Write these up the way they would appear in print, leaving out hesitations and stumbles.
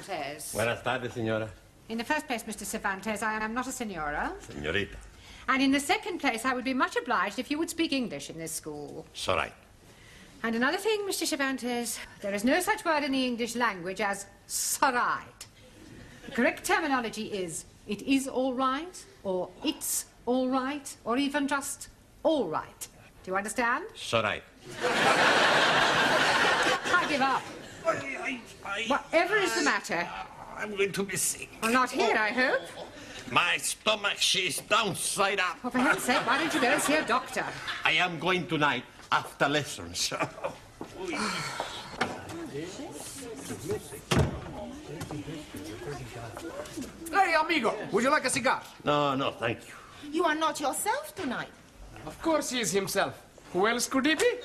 Cervantes. Buenas tardes, señora. In the first place, Mr. Cervantes, I am not a senora. Señorita. And in the second place, I would be much obliged if you would speak English in this school. It's all right. And another thing, Mr. Cervantes, there is no such word in the English language as "sorright." The correct terminology is "it is all right," or "it's all right," or even just "all right." Do you understand? It's all right. I give up. Whatever is the matter? I'm going to be sick. Well, not here, I hope. My stomach, she's downside up. Well, for heaven's sake, why don't you go and see a doctor? I am going tonight after lessons. Hey, amigo, would you like a cigar? No, thank you. You are not yourself tonight. Of course he is himself. Who else could he be?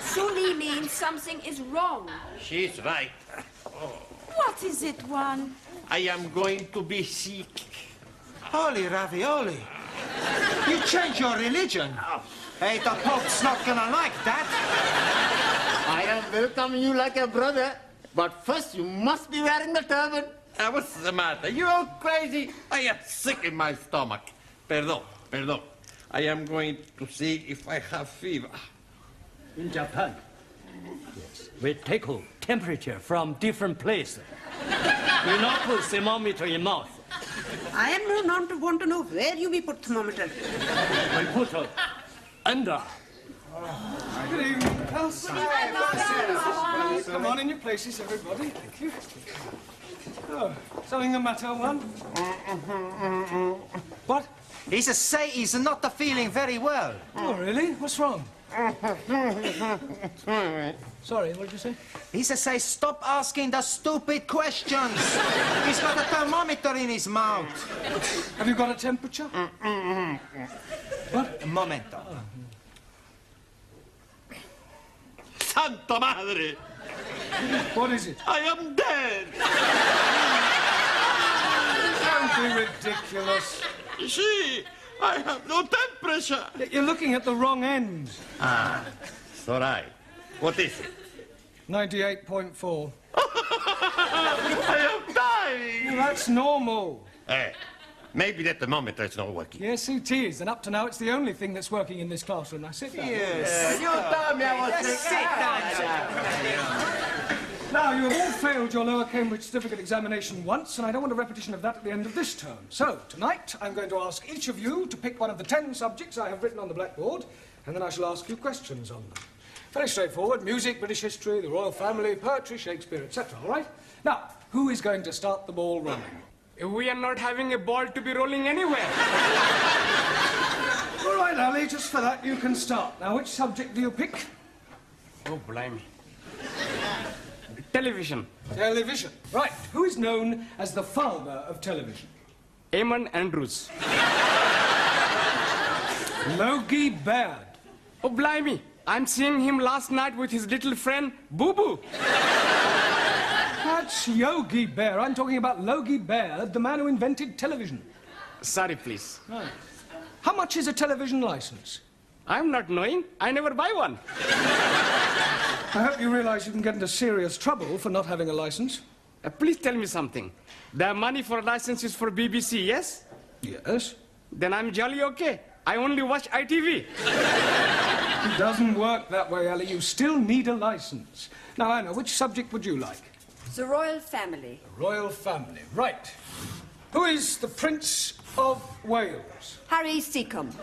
Suli means something is wrong. She's right. What is it, Juan? I am going to be sick. Holy ravioli. You changed your religion. Hey, the Pope's not gonna like that. I am welcoming you like a brother, but first you must be wearing the turban. What's the matter? You all crazy? I am sick in my stomach. Perdón. I am going to see if I have fever. In Japan, yes, we take temperature from different places. We not put thermometer in mouth. I am not want to know where you may put thermometer. We put under. Good evening, class. Come on in your places, everybody. Thank you. Oh, something the matter, Juan? What? He's say he's not feeling very well. Oh, really? What's wrong? Sorry, what did you say? He say stop asking the stupid questions. He's got a thermometer in his mouth. Have you got a temperature? What? Un momento. Santa Madre! What is it? I am dead! Don't be ridiculous. See, I have no temperature. You're looking at the wrong end. It's all right. What is it? 98.4. I am dying! Well, that's normal. Hey, maybe the thermometer is not working. Yes, it is. And up to now, it's the only thing that's working in this classroom. Now, sit down. Yes. You told me I was sick. Now, you have all failed your lower Cambridge certificate examination once, and I don't want a repetition of that at the end of this term. So, tonight, I'm going to ask each of you to pick one of the 10 subjects I have written on the blackboard, and then I shall ask you questions on them. Very straightforward. Music, British history, the royal family, poetry, Shakespeare, etc., all right? Now, who is going to start the ball rolling? We are not having a ball to be rolling anywhere. All right, Ali, just for that, you can start. Now, which subject do you pick? Oh, blimey. Television. Television. Right. Who is known as the father of television? Eamon Andrews. Logie Baird. Oh, blimey. I'm seeing him last night with his little friend, Boo Boo. That's Yogi Bear. I'm talking about Logie Baird, the man who invented television. Sorry, please. Right. How much is a television license? I'm not knowing. I never buy one. I hope you realize you can get into serious trouble for not having a license. Please tell me something. The money for license is for BBC, yes? Yes. Then I'm jolly okay. I only watch ITV. It doesn't work that way, Ali. You still need a license. Now, Anna, which subject would you like? The royal family. The royal family. Right. Who is the Prince of Wales? Harry Seacombe.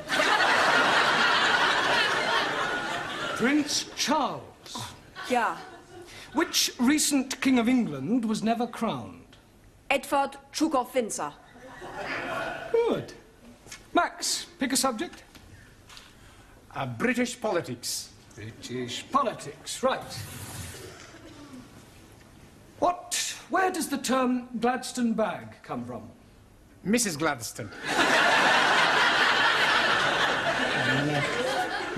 Prince Charles. Yeah. Which recent King of England was never crowned? Edward, Duke of Windsor. Good. Max, pick a subject. British politics. British politics, right. Where does the term Gladstone bag come from? Mrs. Gladstone.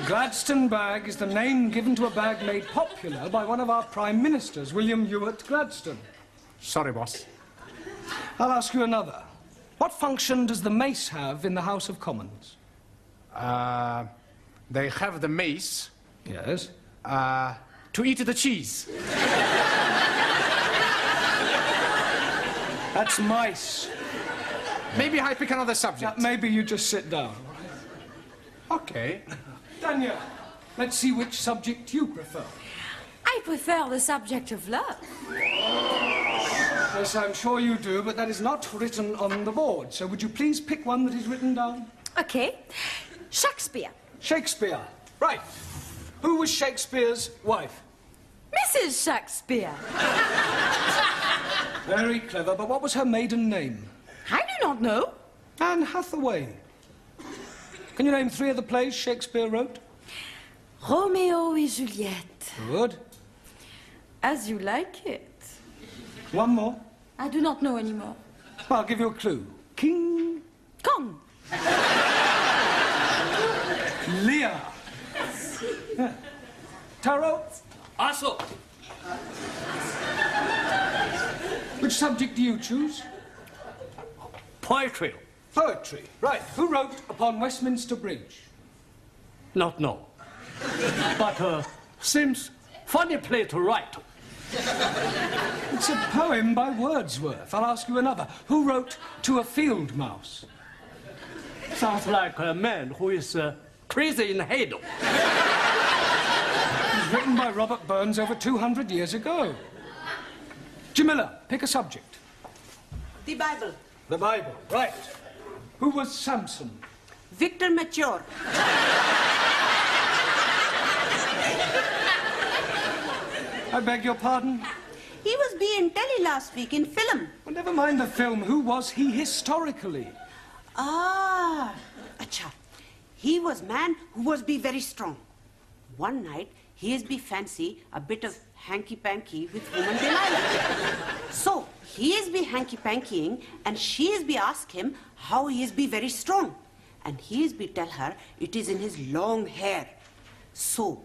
Gladstone bag is the name given to a bag made popular by one of our Prime Ministers, William Ewart Gladstone. Sorry, boss. I'll ask you another. What function does the mace have in the House of Commons? They have the mace. Yes. To eat the cheese. That's mice. Maybe I pick another subject. Maybe you just sit down. Okay. Daniel, let's see which subject you prefer. I prefer the subject of love. Yes, I'm sure you do, but that is not written on the board. So would you please pick one that is written down? Okay. Shakespeare. Shakespeare. Right. Who was Shakespeare's wife? Mrs. Shakespeare. Very clever, but what was her maiden name? I do not know. Anne Hathaway. Can you name 3 of the plays Shakespeare wrote? Romeo et Juliet. Good. As you like it. One more. I do not know anymore. Well, I'll give you a clue. King Kong. Lear. Yeah. Taro, Also, which subject do you choose? poetry. Poetry. Right. Who wrote Upon Westminster Bridge? Not know. But seems funny play to write. It's a poem by Wordsworth. I'll ask you another. Who wrote To a Field Mouse? Sounds like a man who is crazy in the head. It was written by Robert Burns over 200 years ago. Jamila, pick a subject. The Bible. The Bible. Right. Who was Samson? Victor Mature. I beg your pardon? He was being telly last week in film. Well, never mind the film. Who was he historically? Ah, acha. He was man who was be very strong. One night, he is be fancy a bit of hanky-panky with woman Delilah. So, he is be hanky-pankying and she is be ask him how he is be very strong. And he is be tell her it is in his long hair. So,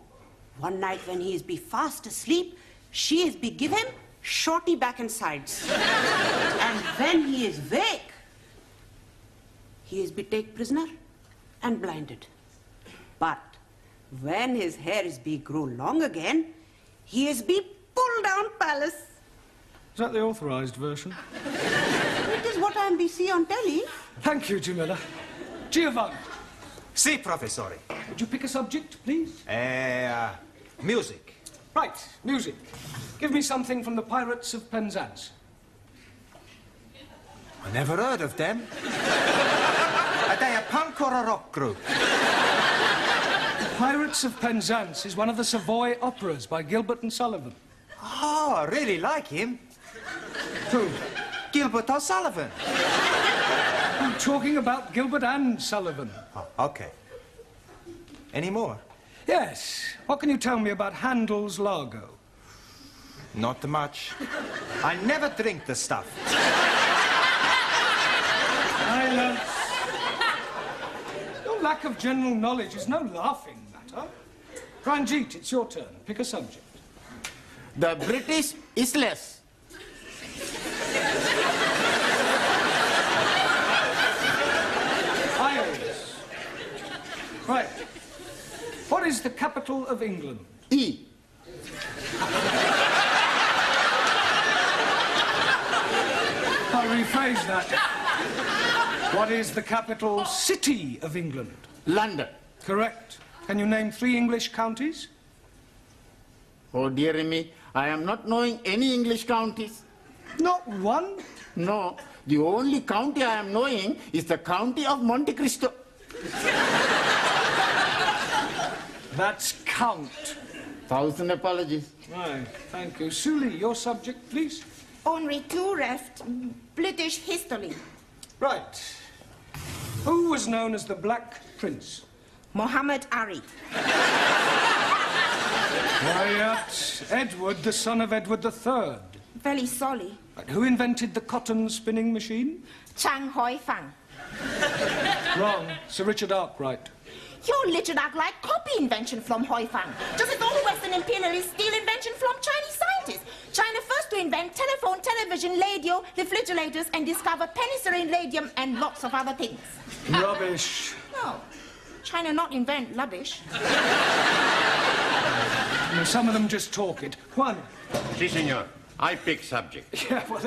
one night when he is be fast asleep, she is be give him shorty back and sides. And when he is wake, he is be take prisoner and blinded. But when his hair is be grow long again, he is be pulled down palace. Is that the authorized version? It is what I am be see on telly. Thank you, Jamila. Giovanni, Si, professore. would you pick a subject, please? Music. Right, music. Give me something from the Pirates of Penzance. I never heard of them. Are they a punk or a rock group? Pirates of Penzance is one of the Savoy operas by Gilbert and Sullivan. Oh, I really like him. Who? Gilbert O'Sullivan. I'm talking about Gilbert and Sullivan. Oh, okay. Any more? Yes. What can you tell me about Handel's Largo? Not much. I never drink the stuff. Silence. Your lack of general knowledge is no laughing matter. Ranjit, it's your turn. Pick a subject. The British Isles. Isles. Right. What is the capital of England? E. I'll rephrase that. What is the capital city of England? London. Correct. Can you name 3 English counties? Oh, dear me, I am not knowing any English counties. Not one. No, the only county I am knowing is the county of Monte Cristo. That's count. 1,000 apologies. Right, thank you. Suli, your subject, please. Only 2 left. British history. Right. Who was known as the Black Prince? Muhammad Ali. Quiet. Edward, the son of Edward III. Very sorry. Right. Who invented the cotton spinning machine? Chang Hoi Fang. Wrong. Sir Richard Arkwright. Your Richard Arkwright copy invention from Hoi Fang. Just as all Western imperialists steal invention from Chinese scientists. China first to invent telephone, television, radio, refrigerators, and discover penicillin, radium, and lots of other things. Rubbish. No, China not invent rubbish. Some of them just talk it. Juan. Si, senor. I pick subject. Yeah, well,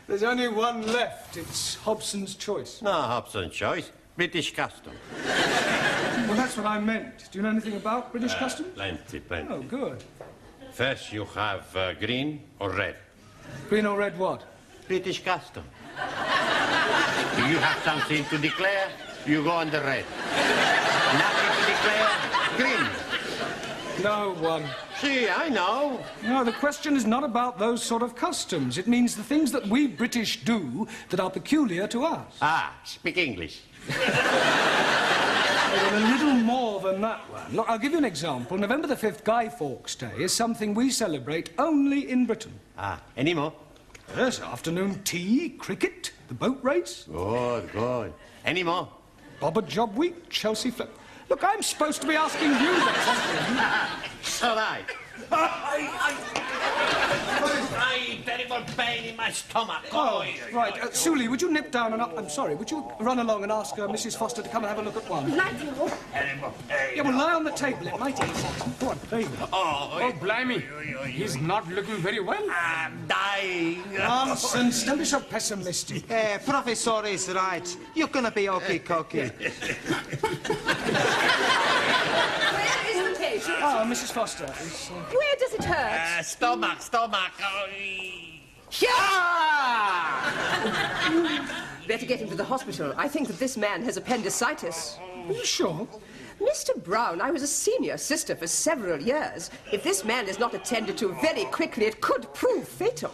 There's only one left. It's Hobson's choice. No, Hobson's choice. British custom. Well, that's what I meant. Do you know anything about British customs? Plenty. Oh, good. First, you have green or red. Green or red what? British custom. If you have something to declare, you go on the red. Nothing to declare, green. No one. See, I know. No, the question is not about those sort of customs. It means the things that we British do that are peculiar to us. Ah, speak English. Well, a little more than that one. Look, I'll give you an example. November the 5th, Guy Fawkes Day, is something we celebrate only in Britain. Ah, any more? Yes, afternoon tea, cricket, the boat race. Good. Any more? Bobber Job Week, Chelsea Flip. Look, I'm supposed to be asking you that question. So right. I terrible pain in my stomach. Oh, right. Suli, would you nip down and up? I'm sorry, would you run along and ask Mrs. Foster to come and have a look at one? Yeah, well, lie on the table. It might ease. Go on, baby. Oh, blimey. He's not looking very well. I'm dying. Nonsense. Don't be so pessimistic. Professor is right. You're gonna be okay-cokey. Oh, Mrs. Foster. Where does it hurt? Stomach. Better get him to the hospital. I think that this man has appendicitis. Are you sure? Mr. Brown, I was a senior sister for several years. If this man is not attended to very quickly, it could prove fatal.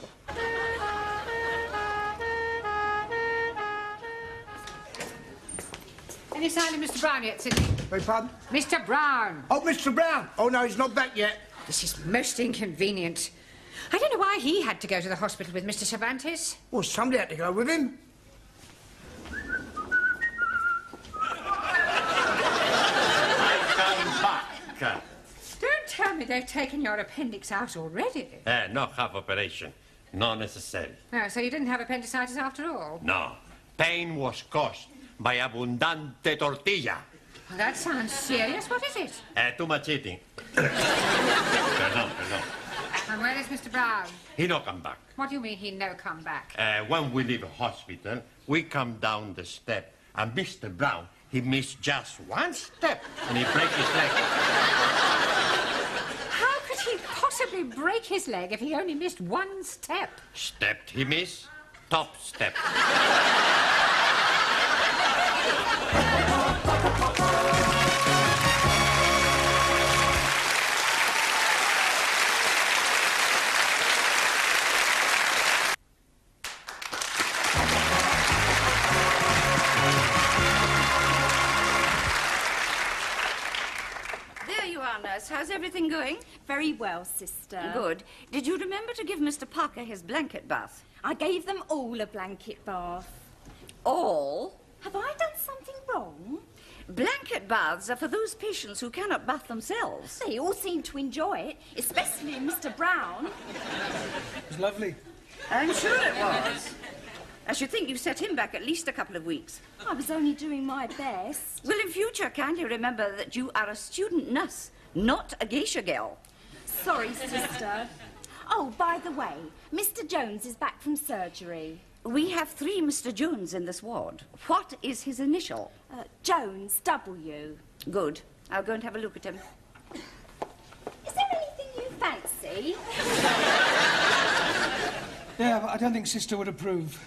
Any sign of Mr. Brown yet, Sidney? Beg pardon? Mr. Brown. Oh, Mr. Brown. Oh, no, he's not back yet. This is most inconvenient. I don't know why he had to go to the hospital with Mr. Cervantes. Well, somebody had to go with him. Come back. Don't tell me they've taken your appendix out already. No half operation. Not necessary. Oh, so you didn't have appendicitis after all? No. Pain was caused by abundante tortilla. Well, that sounds serious. What is it? Too much eating. Perdón. And where is Mr. Brown? He no come back. What do you mean he no come back? When we leave a hospital, we come down the step, and Mr. Brown, he missed just one step, and he break his leg. How could he possibly break his leg if he only missed one step? Stepped he miss, top step. How's everything going? Very well, sister. Good. Did you remember to give Mr. Parker his blanket bath? I gave them all a blanket bath. All? Have I done something wrong? Blanket baths are for those patients who cannot bath themselves. They all seem to enjoy it, especially Mr. Brown. It was lovely. I'm sure it was. I should think you set him back at least a couple of weeks. I was only doing my best. Well, in future, kindly remember that you are a student nurse, not a geisha girl. Sorry, sister. Oh, by the way, Mr. Jones is back from surgery. We have 3 Mr. Jones in this ward. What is his initial? Jones, W. Good. I'll go and have a look at him. Is there anything you fancy? Yeah, but I don't think Sister would approve.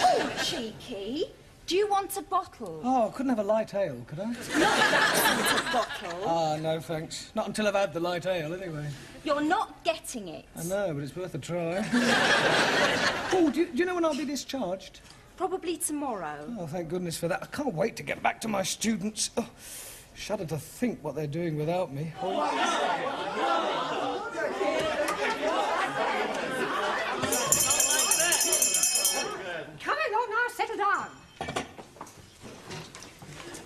Oh, cheeky. Do you want a bottle? Oh, I couldn't have a light ale, could I? Not that sort of bottle. Ah, no, thanks. Not until I've had the light ale, anyway. You're not getting it. I know, but it's worth a try. Oh, do you know when I'll be discharged? Probably tomorrow. Oh, thank goodness for that. I can't wait to get back to my students. Oh, shudder to think what they're doing without me. Oh. Come along now, settle down.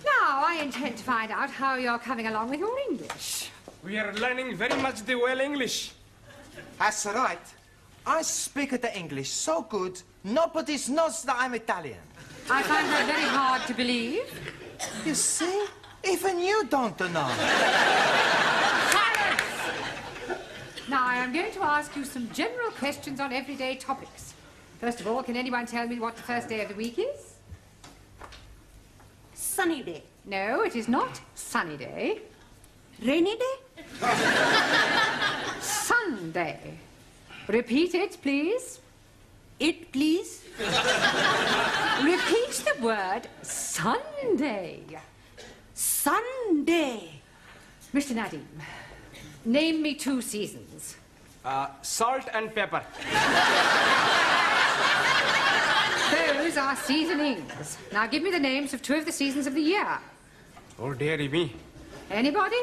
Now, I intend to find out how you're coming along with your English. We are learning very much the well English. That's right. I speak the English so good, nobody knows that I'm Italian. I find that very hard to believe. You see? Even you don't know. Silence! Now, I am going to ask you some general questions on everyday topics. First of all, can anyone tell me what the first day of the week is? Sunny day. No, it is not sunny day. Rainy day? Sunday. Repeat it, please. It, please. Repeat the word Sunday. Sunday. Mr. Nadim, name me 2 seasons. Salt and pepper. Those are seasonings. Now give me the names of 2 of the seasons of the year. Oh, dearie me. Anybody?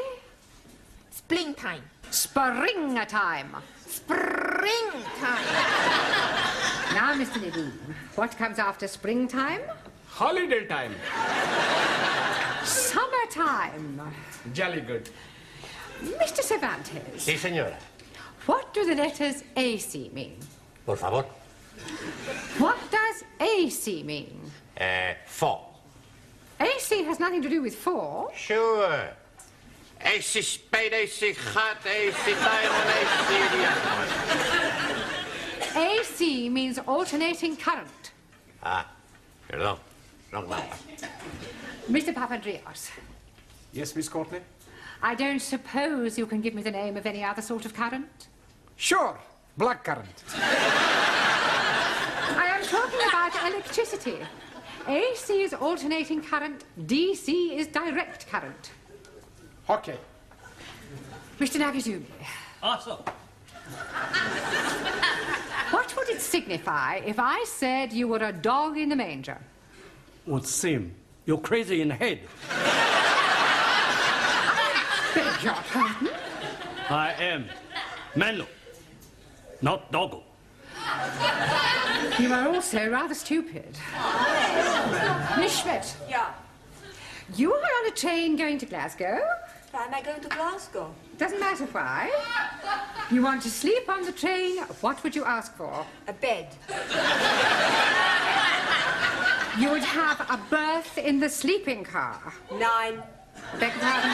Springtime. Springtime. Springtime. Now, Mr. Nadim, what comes after springtime? Holiday time. Summertime. Jolly good. Mr. Cervantes. Sí, señora. What do the letters AC mean? Por favor. What does AC mean? 4. AC has nothing to do with 4. Sure. AC spade, AC hot, AC diamond, AC... AC means alternating current. Ah, perdón. Wrong one. Mr. Papandreou. Yes, Miss Courtney? I don't suppose you can give me the name of any other sort of current? Sure. Black currant. I am talking about electricity. AC is alternating current, DC is direct current. Okay. Mr. Nagazumi, Also, what would it signify if I said you were a dog in the manger? would seem you're crazy in the head. Beg your pardon? I am Manlo, not Doggo. You are also rather stupid. Miss Schmidt, Yeah. you are on a train going to Glasgow. Why am I going to Glasgow? Doesn't matter why. You want to sleep on the train, what would you ask for? A bed. You would have a berth in the sleeping car. 9. Beg your pardon?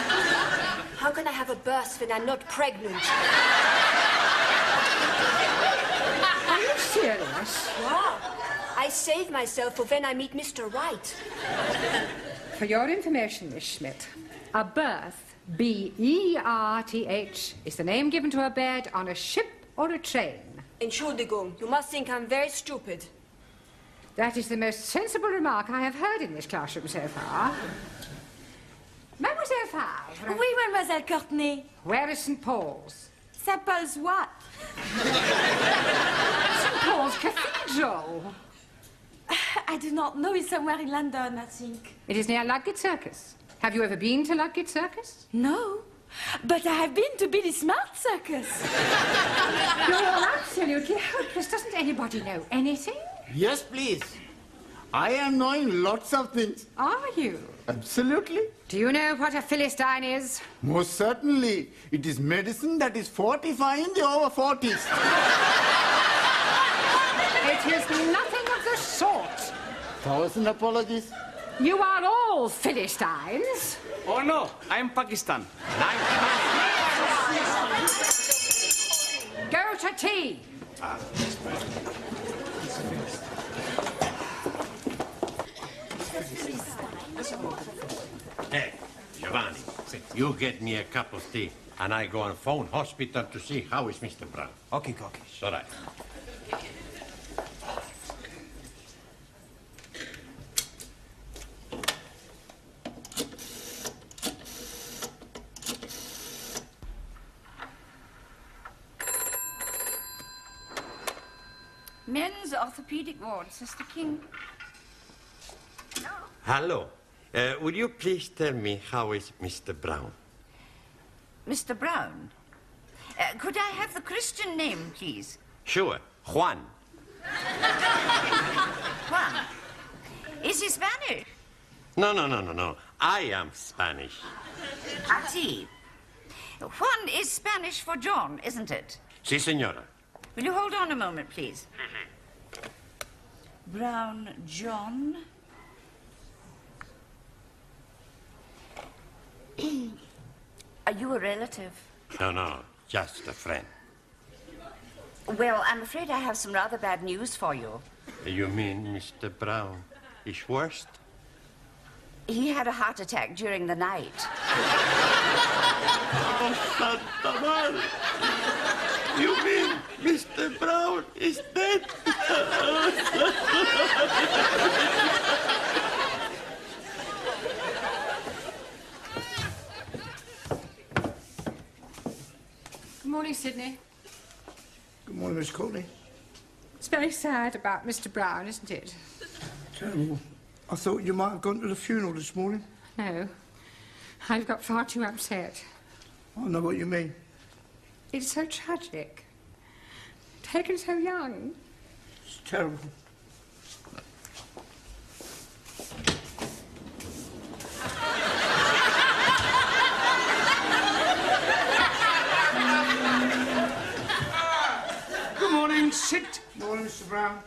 How can I have a berth when I'm not pregnant? Are you serious? Wow. I save myself for when I meet Mr. White. For your information, Miss Schmidt, a berth, B-E-R-T-H, is the name given to a bed on a ship or a train. Entschuldigung, you must think I'm very stupid. That is the most sensible remark I have heard in this classroom so far. Mademoiselle Favre. Oui, Mademoiselle Courtney. Where is St. Paul's? St. Paul's what? St. Paul's Cathedral. I do not know. It's somewhere in London, I think. It is near Ludgate Circus. Have you ever been to Ludgate Circus? No. But I have been to Billy Smart Circus. You're all absolutely hopeless. Doesn't anybody know anything? Yes, please. I am knowing lots of things. Are you? Absolutely. Do you know what a Philistine is? Most certainly. It is medicine that is fortifying the over 40s. It is nothing of the sort. 1,000 apologies. You are all Philistines. Oh, no. I'm Pakistan. Go to tea. Hey, Giovanni, you get me a cup of tea, and I go and phone hospital to see how is Mr. Brown. Okay, Cocky. It's all right. Men's orthopedic ward, Sister King. Hello. Will you please tell me how is Mr. Brown? Mr. Brown. Could I have the Christian name, please? Sure, Juan. Juan. Is he Spanish? No. I am Spanish. I see. Juan is Spanish for John, isn't it? Si, senora. Will you hold on a moment, please? Brown John. Are you a relative? No, just a friend. Well, I'm afraid I have some rather bad news for you. You mean Mr. Brown is worst? He had a heart attack during the night. Oh, Santa Madre. You mean Mr. Brown is dead? Good morning, Sydney. Good morning, Miss Courtney. It's very sad about Mr. Brown, isn't it? Terrible. I thought you might have gone to the funeral this morning. No. I've got far too upset. I know what you mean. It's so tragic. Taken so young. It's terrible. Good morning, sit. Morning, Mr. Brown.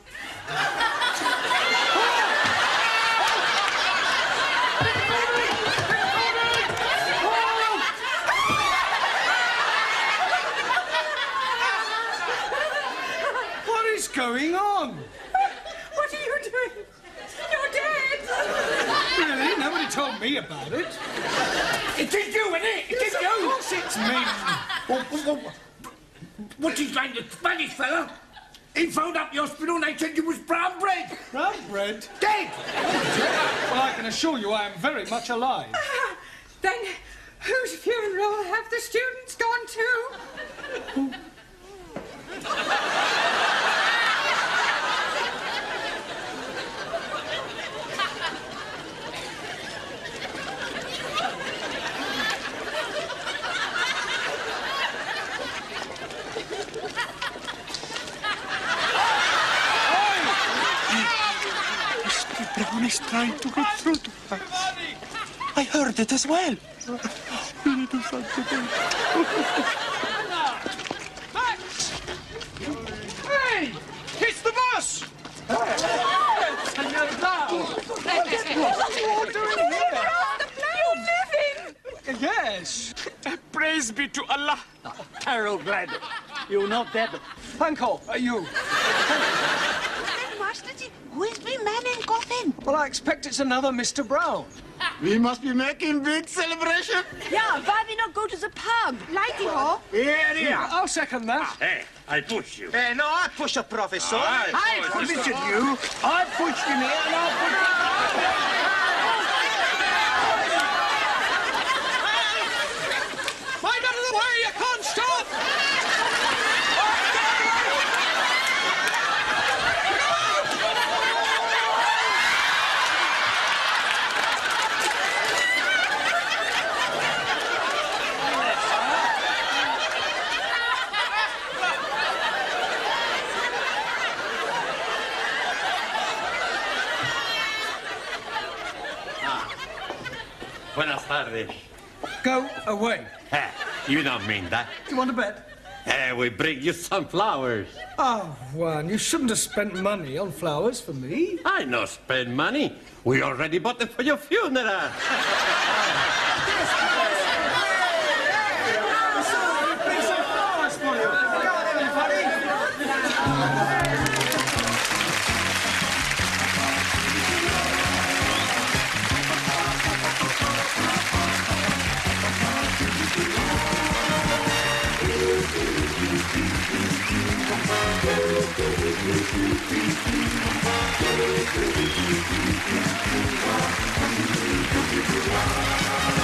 What is going on? What are you doing? You're dead! Really? Nobody told me about it. It is you, isn't it? It is you! Of course it's me. What's his name, the Spanish fella? He phoned up the hospital and they said you was brown bread. Brown bread? Dead! Well, I can assure you I am very much alive. Then whose funeral have the students gone to? Mr. Brown is trying to get through to us. I heard it as well. Spiritu Santo. Hey! It's the boss! Senor Brown! What are you all doing here? You're living! Yes. Praise be to Allah. Carol Glad. You're not dead. Panko, are you? Masterji, who is the man in coffin? Well, I expect it's another Mr. Brown. We must be making big celebration. Yeah, why we not go to the pub? Righty-ho. Here. I'll second that. Hey, I push you. No, I push a professor. Listen, you. I pushed him here and I'll push Mind out of the way! You can't stop! Buenas tardes. Go away. You don't mean that. Do you want to bet? We bring you some flowers. Oh, Juan, you shouldn't have spent money on flowers for me. I no spend money. We already bought them for your funeral. Thank you.